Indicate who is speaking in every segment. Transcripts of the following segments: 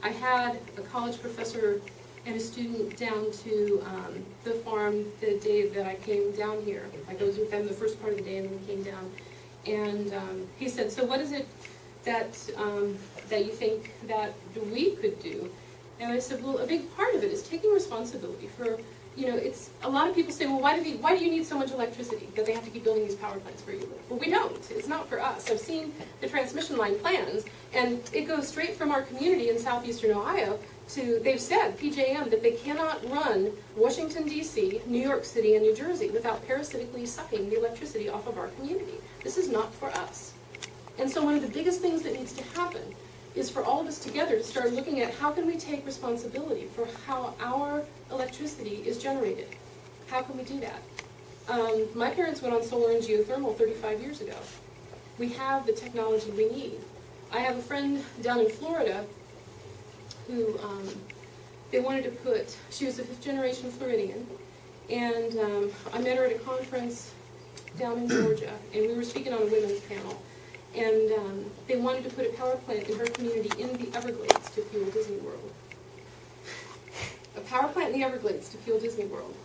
Speaker 1: I had a college professor and a student down to the farm the day that I came down here. I was with them the first part of the day and then came down. And he said, so what is it that, that you think that we could do? And I said, well, a big part of it is taking responsibility for, you know, it's, a lot of people say, well, why do you need so much electricity that they have to keep building these power plants where you live? Well, we don't. It's not for us. I've seen the transmission line plans, and it goes straight from our community in southeastern Ohio to, they've said, PJM, that they cannot run Washington, D.C., New York City, and New Jersey without parasitically sucking the electricity off of our community. This is not for us. And so one of the biggest things that needs to happen is for all of us together to start looking at how can we take responsibility for how our electricity is generated. How can we do that? My parents went on solar and geothermal 35 years ago. We have the technology we need. I have a friend down in Florida who they wanted to put, she was a 5th generation Floridian, and I met her at a conference down in Georgia, and we were speaking on a women's panel. And they wanted to put a power plant in her community in the Everglades to fuel Disney World. A power plant in the Everglades to fuel Disney World.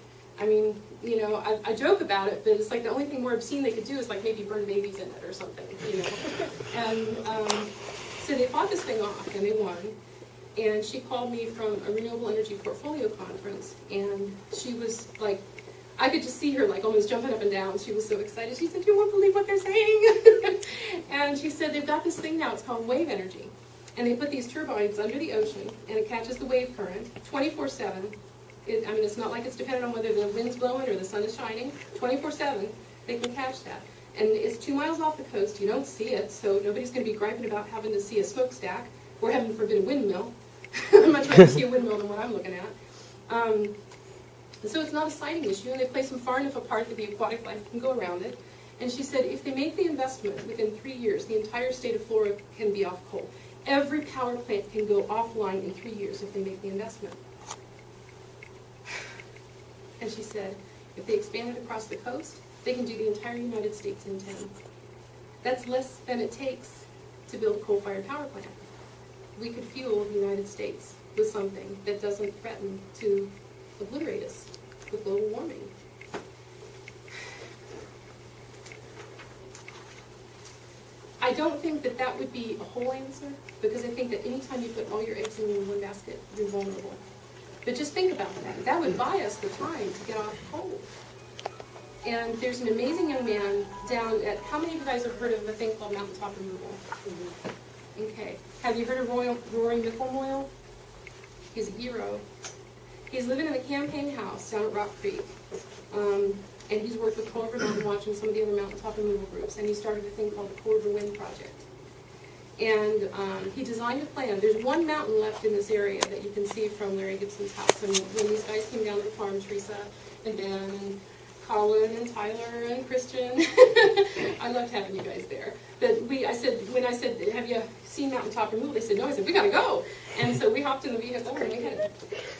Speaker 1: I mean, you know, I joke about it, but it's like the only thing more obscene they could do is like maybe burn babies in it or something, you know. And so they fought this thing off, and they won. And she called me from a renewable energy portfolio conference, and she was like, I could just see her like almost jumping up and down. She was so excited. She said, you won't believe what they're saying. And she said, they've got this thing now, it's called wave energy. And they put these turbines under the ocean, and it catches the wave current 24/7. I mean, it's not like it's dependent on whether the wind's blowing or the sun is shining. 24/7, they can catch that. And it's 2 miles off the coast. You don't see it, so nobody's going to be griping about having to see a smokestack or, heaven forbid, a windmill. I'd much rather see a windmill than what I'm looking at. So it's not a siting issue, and they place them far enough apart that the aquatic life can go around it. And she said if they make the investment within 3 years, the entire state of Florida can be off coal. Every power plant can go offline in 3 years if they make the investment. And she said if they expand it across the coast, they can do the entire United States in 10. That's less than it takes to build a coal-fired power plant. We could fuel the United States with something that doesn't threaten to obliterate us with global warming. I don't think that that would be a whole answer, because I think that anytime you put all your eggs in one basket, you're vulnerable. But just think about that. That would buy us the time to get off coal. And there's an amazing young man down at, how many of you guys have heard of a thing called mountaintop removal? Okay. Have you heard of Rory McElmoyle? He's a hero. He's living in a campaign house down at Rock Creek. And he's worked with Culver Mountain Watch and some of the other mountaintop removal groups. And he started a thing called the Culver Wind Project. And he designed a plan. There's one mountain left in this area that you can see from Larry Gibson's house. And when these guys came down to the farm, Teresa and Ben and Colin and Tyler and Christian, I loved having you guys there. But when I said, have you seen mountaintop removal? They said, no. I said, we gotta go. And so we hopped in the vehicle and we headed.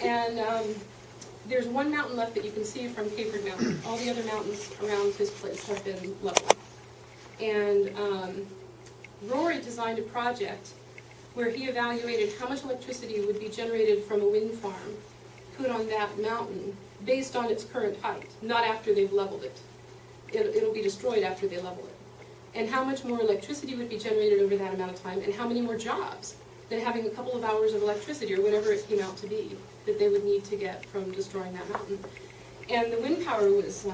Speaker 1: And there's one mountain left that you can see from Caperd Mountain. All the other mountains around his place have been leveled. And Rory designed a project where he evaluated how much electricity would be generated from a wind farm put on that mountain based on its current height, not after they've leveled it. It'll be destroyed after they level it. And how much more electricity would be generated over that amount of time, and how many more jobs than having a couple of hours of electricity, or whatever it came out to be, that they would need to get from destroying that mountain. And the wind power was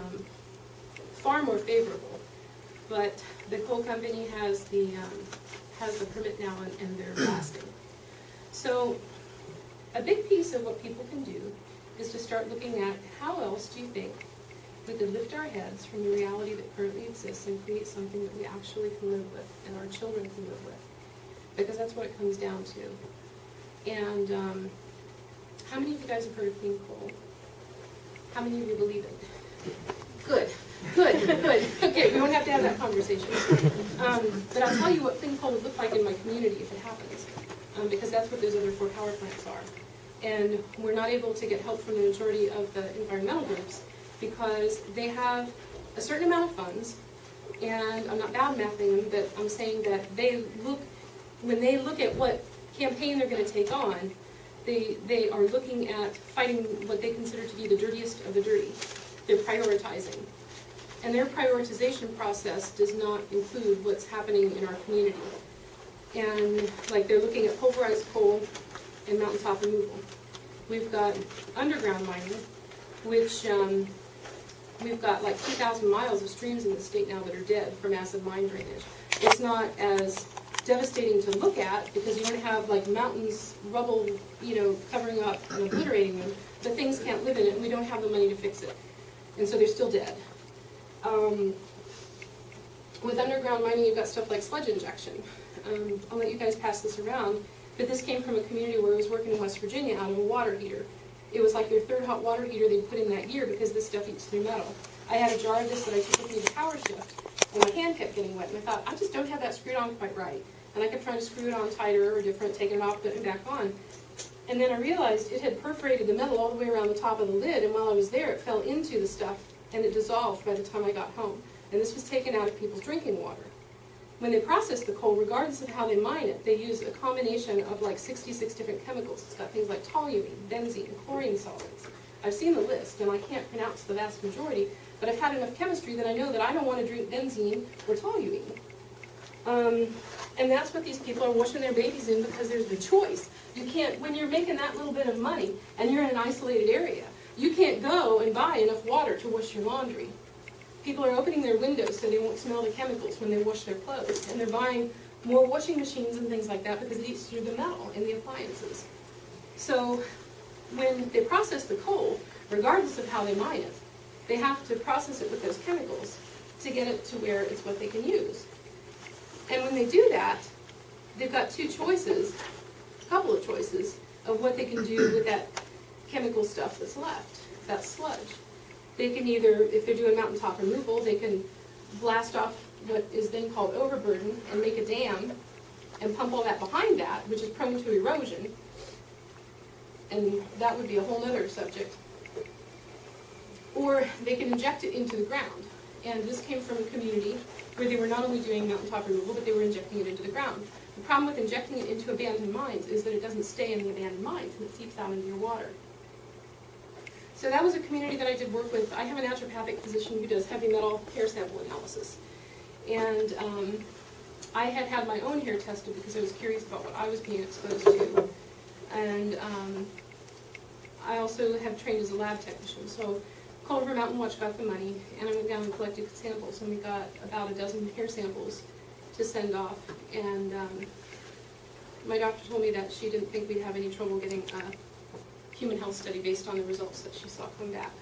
Speaker 1: far more favorable, but the coal company has the permit now, and they're blasting. So a big piece of what people can do is to start looking at how else do you think we could lift our heads from the reality that currently exists and create something that we actually can live with and our children can live with, because that's what it comes down to. And how many of you guys have heard of clean coal? How many of you believe it? Good. Okay, we don't have to have that conversation. But I'll tell you what clean coal would look like in my community if it happens, because that's what those other 4 power plants are. And we're not able to get help from the majority of the environmental groups because they have a certain amount of funds, and I'm not bad-mouthing them, but I'm saying that when they look at what campaign they're going to take on, they are looking at fighting what they consider to be the dirtiest of the dirty. They're prioritizing. And their prioritization process does not include what's happening in our community. And like they're looking at pulverized coal and mountaintop removal. We've got underground mining, which we've got like 2,000 miles of streams in the state now that are dead from massive mine drainage. It's not as devastating to look at because you don't have like mountains, rubble, covering up and obliterating them, but things can't live in it and we don't have the money to fix it. And so they're still dead. With underground mining, you've got stuff like sludge injection. I'll let you guys pass this around, but this came from a community where I was working in West Virginia out of a water heater. It was like their third hot water heater they'd put in that year because this stuff eats through metal. I had a jar of this that I took with me to power shift, and my hand kept getting wet, and I thought, I just don't have that screwed on quite right. And I kept trying to screw it on tighter or different, taking it off, putting it back on. And then I realized it had perforated the metal all the way around the top of the lid, and while I was there, it fell into the stuff, and it dissolved by the time I got home. And this was taken out of people's drinking water. When they process the coal, regardless of how they mine it, they use a combination of like 66 different chemicals. It's got things like toluene, benzene, chlorine solids. I've seen the list, and I can't pronounce the vast majority, but I've had enough chemistry that I know that I don't want to drink benzene or toluene. And that's what these people are washing their babies in because there's the choice. You can't, when you're making that little bit of money and you're in an isolated area, you can't go and buy enough water to wash your laundry. People are opening their windows so they won't smell the chemicals when they wash their clothes. And they're buying more washing machines and things like that because it eats through the metal in the appliances. So when they process the coal, regardless of how they mine it, they have to process it with those chemicals to get it to where it's what they can use. And when they do that, they've got two choices, a couple of choices, of what they can do with that chemical stuff that's left, that sludge. They can either, if they're doing mountaintop removal, they can blast off what is then called overburden and make a dam and pump all that behind that, which is prone to erosion. And that would be a whole other subject. Or they can inject it into the ground. And this came from a community where they were not only doing mountaintop removal, but they were injecting it into the ground. The problem with injecting it into abandoned mines is that it doesn't stay in the abandoned mines and it seeps out into your water. So that was a community that I did work with. I have a naturopathic physician who does heavy metal hair sample analysis. And I had had my own hair tested because I was curious about what I was being exposed to. And I also have trained as a lab technician. So Culver Mountain Watch got the money, and I went down and collected samples, and we got about a dozen hair samples to send off. And my doctor told me that she didn't think we'd have any trouble getting a human health study based on the results that she saw come back.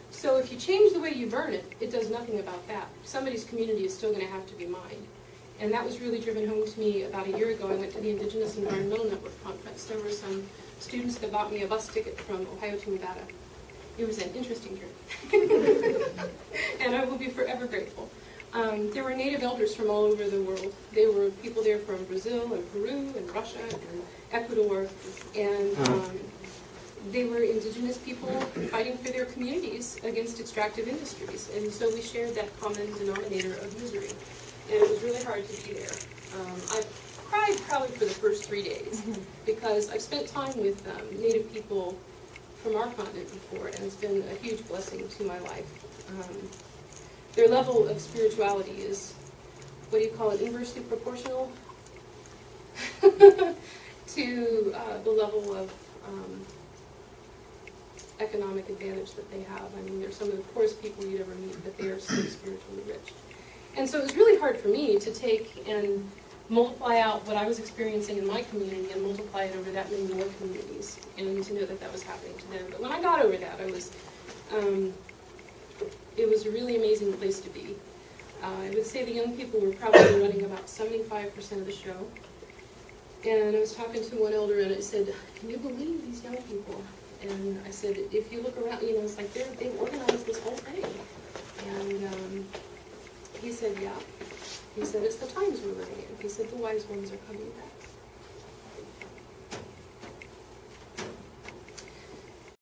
Speaker 1: So if you change the way you burn it, it does nothing about that. Somebody's community is still going to have to be mined. And that was really driven home to me about a year ago. I went to the Indigenous Environmental Network conference. There were some students that bought me a bus ticket from Ohio to Nevada. It was an interesting trip. And I will be forever grateful. There were native elders from all over the world. There were people there from Brazil and Peru and Russia and Ecuador. And they were indigenous people fighting for their communities against extractive industries. And so we shared that common denominator of misery. And it was really hard to be there. I cried probably for the first 3 days because I've spent time with Native people from our continent before, and it's been a huge blessing to my life. Their level of spirituality is, what do you call it, inversely proportional to the level of economic advantage that they have. I mean, they're some of the poorest people you'd ever meet, but they are so spiritually rich. And so it was really hard for me to take and multiply out what I was experiencing in my community and multiply it over that many more communities, and to know that that was happening to them. But when I got over that, I was, it was a really amazing place to be. I would say the young people were probably running about 75% of the show. And I was talking to one elder, and I said, "Can you believe these young people?" And I said, "If you look around, it's like they've organized this whole thing." And he said, "Yeah." He said, "It's the times we're living in." He said, "The wise ones are coming back."